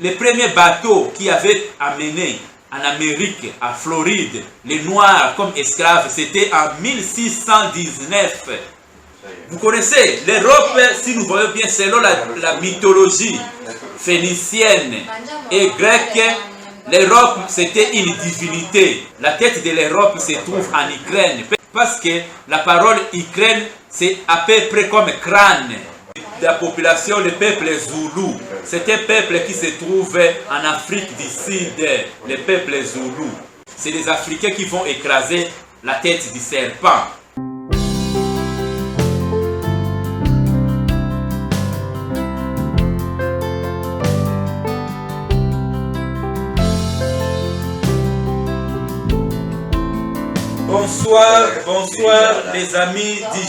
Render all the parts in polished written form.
les premiers bateaux qui avaient amené en Amérique, à Floride, les Noirs comme esclaves, c'était en 1619. Vous connaissez l'Europe, si nous voyons bien, selon la mythologie phénicienne et grecque, l'Europe c'était une divinité. La tête de l'Europe se trouve en Ukraine, parce que la parole Ukraine c'est à peu près comme crâne. La population, le peuple Zoulou, c'est un peuple qui se trouve en Afrique du Sud, le peuple Zoulou. C'est les Africains qui vont écraser la tête du serpent. Bonsoir les amis de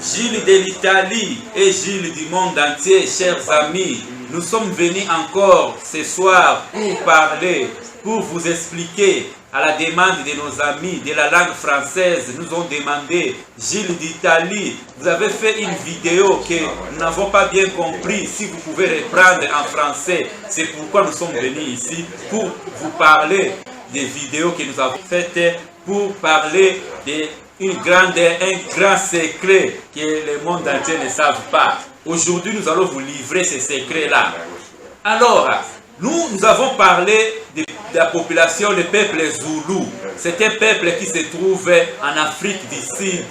Gilles de l'Italie et Gilles du monde entier, chers amis. Nous sommes venus encore ce soir pour parler, pour vous expliquer à la demande de nos amis de la langue française. Nous ont demandé, Gilles d'Italie, vous avez fait une vidéo que nous n'avons pas bien compris. Si vous pouvez reprendre en français, c'est pourquoi nous sommes venus ici pour vous parler des vidéos que nous avons faites pour parler d'un grand secret que le monde entier ne savent pas. Aujourd'hui, nous allons vous livrer ces secrets-là. Alors, nous avons parlé de la population, le peuple Zoulou. C'est un peuple qui se trouve en Afrique du Sud,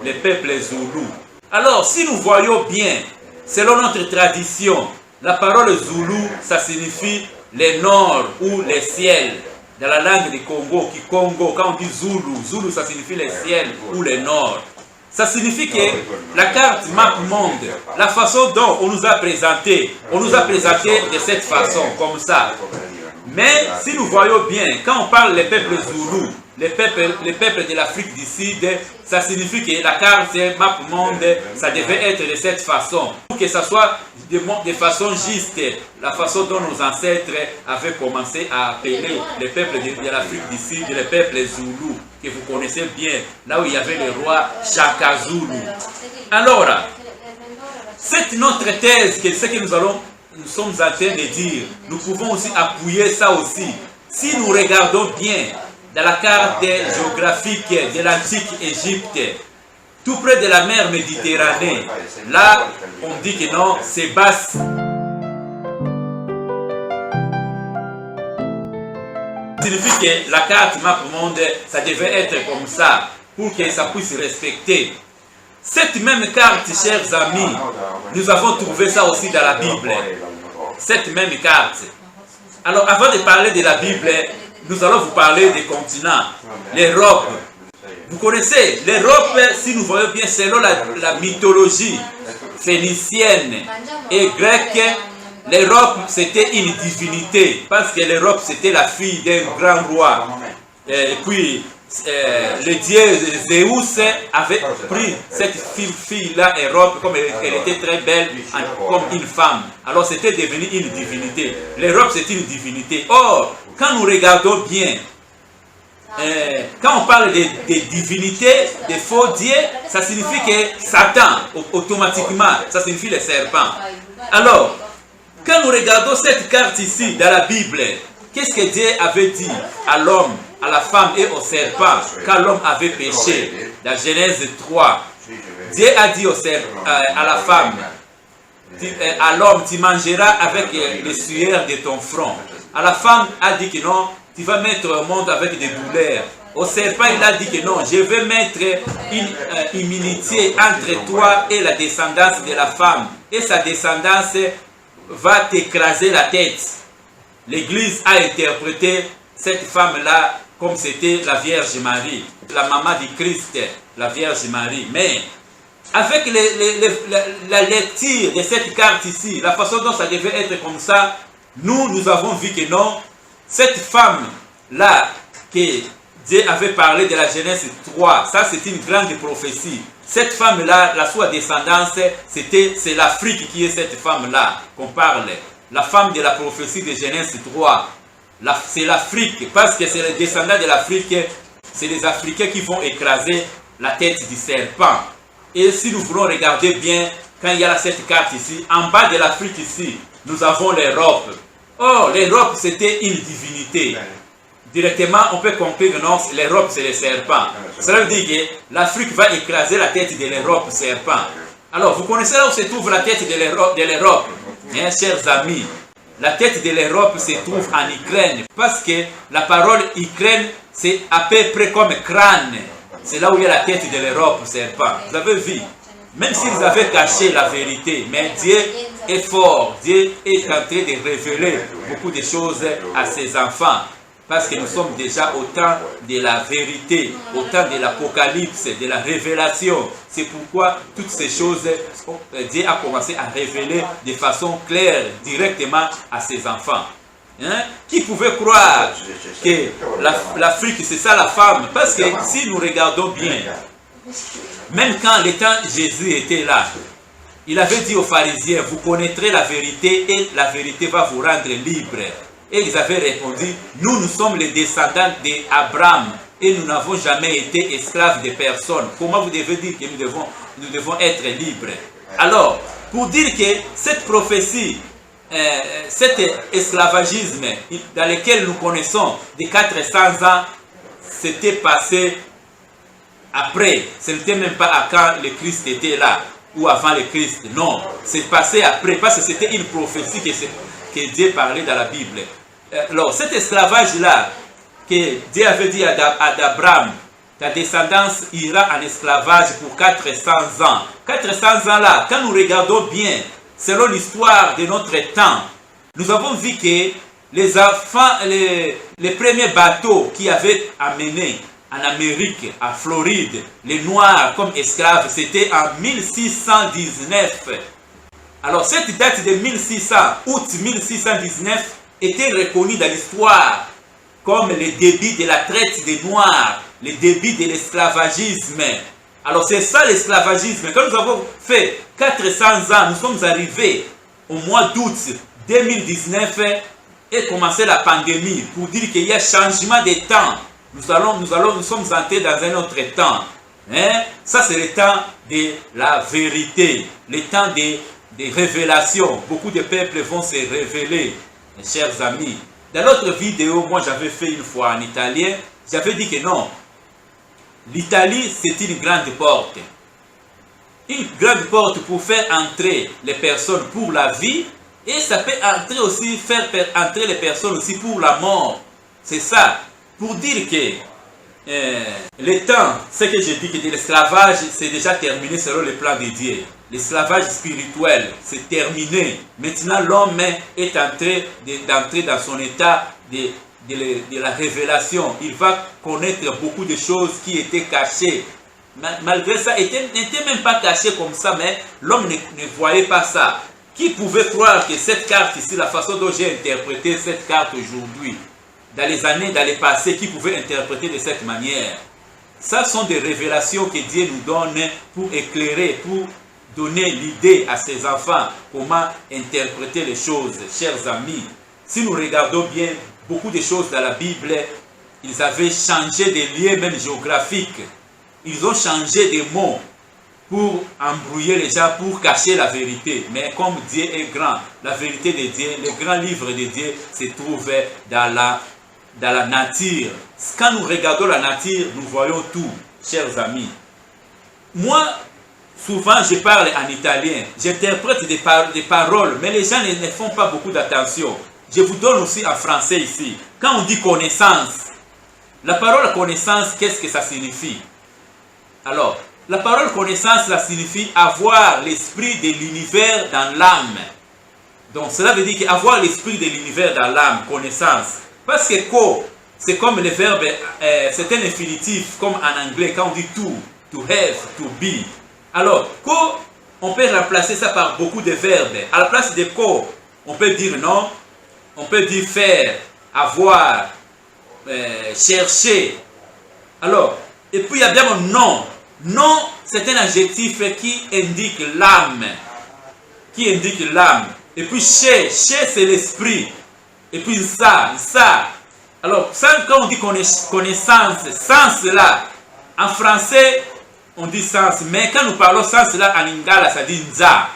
le peuple Zoulou. Alors, si nous voyons bien, selon notre tradition, la parole Zoulou, ça signifie le nord ou le ciel. Dans la langue du Congo, Kikongo, quand on dit Zoulou, Zoulou ça signifie le ciel ou le nord. Ça signifie que la carte map monde, la façon dont on nous a présenté de cette façon, comme ça. Mais si nous voyons bien, quand on parle des peuples Zoulou, les peuples de l'Afrique du Sud, ça signifie que la carte map monde, ça devait être de cette façon. Pour que ça soit de façon juste, la façon dont nos ancêtres avaient commencé à appeler les peuples de l'Afrique du Sud, les peuples Zoulou, que vous connaissez bien, là où il y avait le roi Shaka Zulu. Alors, c'est notre thèse, que ce que nous sommes en train de dire, nous pouvons aussi appuyer ça aussi. Si nous regardons bien dans la carte géographique de l'antique Égypte, tout près de la mer Méditerranée, là, on dit que non, c'est basse. Ça signifie que la carte map monde, ça devait être comme ça, pour que ça puisse respecter. Cette même carte, chers amis, nous avons trouvé ça aussi dans la Bible. Cette même carte. Alors, avant de parler de la Bible, nous allons vous parler des continents. L'Europe. Vous connaissez l'Europe, si nous voyons bien, selon la mythologie phénicienne et grecque, l'Europe c'était une divinité, parce que l'Europe c'était la fille d'un grand roi. Et puis, le dieu Zeus avait pris cette fille-là, Europe, comme elle était très belle, comme une femme. Alors c'était devenu une divinité. L'Europe c'est une divinité. Or, quand nous regardons bien, quand on parle de divinités, de faux dieux, ça signifie que Satan, automatiquement, ça signifie le serpent. Alors, quand nous regardons cette carte ici, dans la Bible, qu'est-ce que Dieu avait dit à l'homme, à la femme et au serpent, quand l'homme avait péché? Dans Genèse 3, Dieu a dit à la femme, à l'homme, tu mangeras avec le sueur de ton front. À la femme a dit que non, tu vas mettre au monde avec des douleurs. Au serpent, il a dit que non, je vais mettre une inimitié entre toi et la descendance de la femme. Et sa descendance va t'écraser la tête. L'Église a interprété cette femme-là comme c'était la Vierge Marie, la maman du Christ, la Vierge Marie. Mais avec la lecture de cette carte ici, la façon dont ça devait être comme ça, nous avons vu que non, cette femme-là, que Dieu avait parlé de la Genèse 3, ça c'est une grande prophétie. Cette femme-là, la soi descendance, c'est l'Afrique qui est cette femme-là qu'on parle. La femme de la prophétie de Genèse 3, c'est l'Afrique, parce que c'est les descendants de l'Afrique, c'est les Africains qui vont écraser la tête du serpent. Et si nous voulons regarder bien, quand il y a cette carte ici, en bas de l'Afrique ici, nous avons l'Europe. Or, l'Europe, c'était une divinité. Directement, on peut conclure que non, l'Europe, c'est les serpents. Cela veut dire que l'Afrique va écraser la tête de l'Europe serpent. Alors, vous connaissez là où se trouve la tête de l'Europe, hein, chers amis. La tête de l'Europe se trouve en Ukraine, parce que la parole Ukraine, c'est à peu près comme crâne. C'est là où il y a la tête de l'Europe serpent. Vous avez vu, même s'ils avaient caché la vérité, mais Dieu est fort, Dieu est en train de révéler beaucoup de choses à ses enfants. Parce que nous sommes déjà au temps de la vérité, au temps de l'Apocalypse, de la révélation. C'est pourquoi toutes ces choses, Dieu a commencé à révéler de façon claire, directement à ses enfants. Hein? Qui pouvait croire que l'Afrique, c'est ça la femme? Parce que si nous regardons bien, même quand le temps Jésus était là, il avait dit aux pharisiens, vous connaîtrez la vérité et la vérité va vous rendre libre. Et ils avaient répondu, nous sommes les descendants d'Abraham et nous n'avons jamais été esclaves de personne. Comment vous devez dire que nous devons être libres? Alors, pour dire que cette prophétie, cet esclavagisme dans lequel nous connaissons de 400 ans, s'était passé après. Ce n'était même pas à quand le Christ était là ou avant le Christ. Non, c'est passé après parce que c'était une prophétie que Dieu parlait dans la Bible. Alors, cet esclavage-là, que Dieu avait dit à Abraham, ta descendance ira en esclavage pour 400 ans. 400 ans-là, quand nous regardons bien, selon l'histoire de notre temps, nous avons vu que les enfants, les premiers bateaux qui avaient amené en Amérique, en Floride, les Noirs comme esclaves, c'était en 1619. Alors, cette date de 1600, août 1619, était reconnue dans l'histoire comme le début de la traite des Noirs, le début de l'esclavagisme. Alors, c'est ça l'esclavagisme. Quand nous avons fait 400 ans, nous sommes arrivés au mois d'août 2019 et commencé la pandémie pour dire qu'il y a changement de temps. Nous sommes entrés dans un autre temps. Hein? Ça, c'est le temps de la vérité, le temps des révélations. Beaucoup de peuples vont se révéler, mes chers amis. Dans l'autre vidéo, moi j'avais fait une fois en italien, j'avais dit que non, l'Italie c'est une grande porte. Une grande porte pour faire entrer les personnes pour la vie et ça peut entrer aussi, faire entrer les personnes aussi pour la mort. C'est ça, pour dire que le temps, ce que j'ai dit que l'esclavage c'est déjà terminé selon le plan de Dieu. L'esclavage spirituel, c'est terminé. Maintenant, l'homme est en train d'entrer dans son état de la révélation. Il va connaître beaucoup de choses qui étaient cachées. Malgré ça, n'était même pas caché comme ça, mais l'homme ne voyait pas ça. Qui pouvait croire que cette carte ici, la façon dont j'ai interprété cette carte aujourd'hui, dans les années, dans les passés, qui pouvait interpréter de cette manière? Ça sont des révélations que Dieu nous donne pour éclairer, pour donner l'idée à ses enfants comment interpréter les choses. Chers amis, si nous regardons bien beaucoup de choses dans la Bible, ils avaient changé des lieux même géographiques. Ils ont changé des mots pour embrouiller les gens, pour cacher la vérité. Mais comme Dieu est grand, la vérité de Dieu, le grand livre de Dieu se trouve dans la nature. Quand nous regardons la nature, nous voyons tout, chers amis. Moi, souvent, je parle en italien, j'interprète des paroles, mais les gens ne font pas beaucoup d'attention. Je vous donne aussi en français ici. Quand on dit connaissance, la parole connaissance, qu'est-ce que ça signifie? Alors, la parole connaissance, ça signifie avoir l'esprit de l'univers dans l'âme. Donc, cela veut dire qu'avoir l'esprit de l'univers dans l'âme, connaissance. Parce que ko, c'est comme le verbe, c'est un infinitif, comme en anglais, quand on dit to have, to be. Alors, ko, on peut remplacer ça par beaucoup de verbes. À la place de ko, on peut dire non, on peut dire faire, avoir, chercher. Alors, et puis il y a bien mon nom. Non, c'est un adjectif qui indique l'âme. Qui indique l'âme. Et puis chez c'est l'esprit. Et puis ça. Alors, quand on dit connaissance, sens là, en français, on dit sens. Mais quand nous parlons sens là, en lingala, ça dit nza.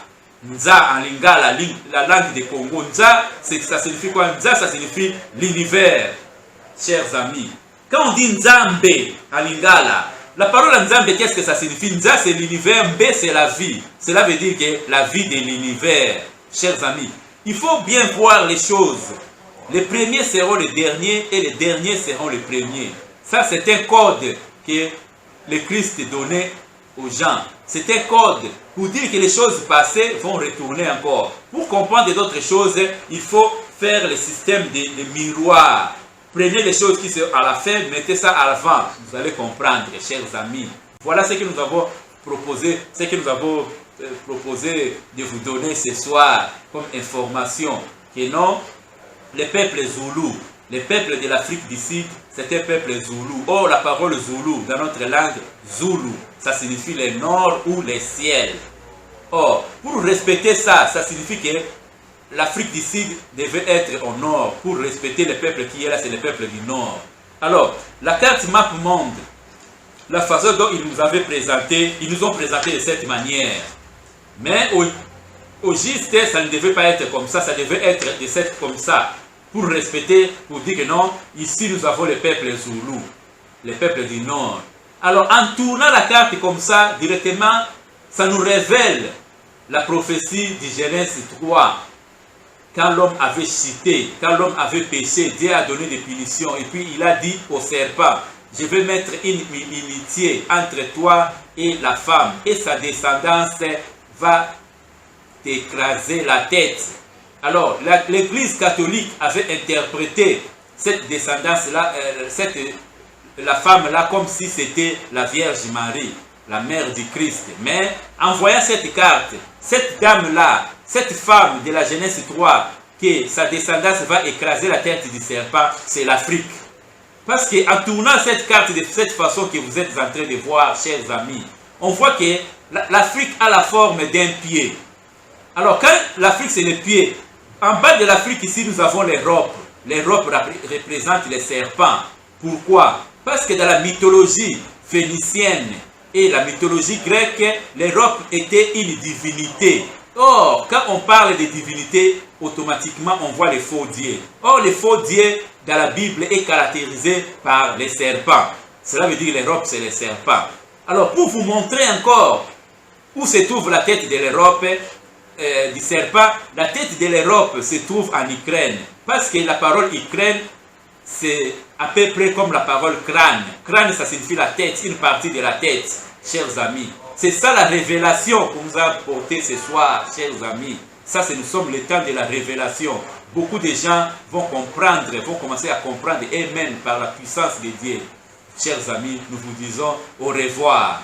Nza en lingala, la langue des Congo. Nza, ça signifie quoi? Nza, ça signifie l'univers, chers amis. Quand on dit Nzambe en lingala, la parole Nzambe, qu'est-ce que ça signifie? Nza, c'est l'univers, Mbe, c'est la vie. Cela veut dire que la vie de l'univers, chers amis. Il faut bien voir les choses. Les premiers seront les derniers et les derniers seront les premiers. Ça, c'est un code que le Christ donnait aux gens. C'est un code pour dire que les choses passées vont retourner encore. Pour comprendre d'autres choses, il faut faire le système de miroirs. Prenez les choses qui sont à la fin, mettez ça à l'avant. Vous allez comprendre, chers amis. Voilà ce que nous avons proposé, de vous donner ce soir comme information. Que non, les peuples zoulous, les peuples de l'Afrique du Sud, c'est un peuple zoulou. Or, la parole zoulou, dans notre langue, zoulou, ça signifie le nord ou le ciel. Or, pour respecter ça, ça signifie que l'Afrique du Sud devait être au nord. Pour respecter le peuple qui est là, c'est le peuple du nord. Alors, la carte Map Monde, la façon dont ils nous avaient présenté, ils nous ont présenté de cette manière. Mais au juste, ça ne devait pas être comme ça devait être de cette comme ça. Pour respecter, pour dire que non, ici nous avons le peuple zoulou, le peuple du nord. Alors en tournant la carte comme ça, directement, ça nous révèle la prophétie du Genèse 3. Quand l'homme avait chuté, quand l'homme avait péché, Dieu a donné des punitions. Et puis il a dit au serpent, je vais mettre une inimitié entre toi et la femme. Et sa descendance va t'écraser la tête. Alors, l'Église catholique avait interprété cette descendance-là, la femme-là, comme si c'était la Vierge Marie, la mère du Christ. Mais en voyant cette carte, cette dame-là, cette femme de la Genèse 3, que sa descendance va écraser la tête du serpent, c'est l'Afrique. Parce qu'en tournant cette carte de cette façon que vous êtes en train de voir, chers amis, on voit que l'Afrique a la forme d'un pied. Alors, quand l'Afrique, c'est le pied, en bas de l'Afrique, ici, nous avons l'Europe. L'Europe représente les serpents. Pourquoi? Parce que dans la mythologie phénicienne et la mythologie grecque, l'Europe était une divinité. Or, quand on parle de divinité, automatiquement, on voit les faux dieux. Or, les faux dieux, dans la Bible, est caractérisé par les serpents. Cela veut dire que l'Europe, c'est les serpents. Alors, pour vous montrer encore où se trouve la tête de l'Europe, du serpent, la tête de l'Europe se trouve en Ukraine. Parce que la parole Ukraine, c'est à peu près comme la parole crâne. Crâne, ça signifie la tête, une partie de la tête, chers amis. C'est ça la révélation qu'on nous a apportée ce soir, chers amis. Ça, nous sommes le temps de la révélation. Beaucoup de gens vont comprendre, vont commencer à comprendre eux-mêmes par la puissance de Dieu. Chers amis, nous vous disons au revoir.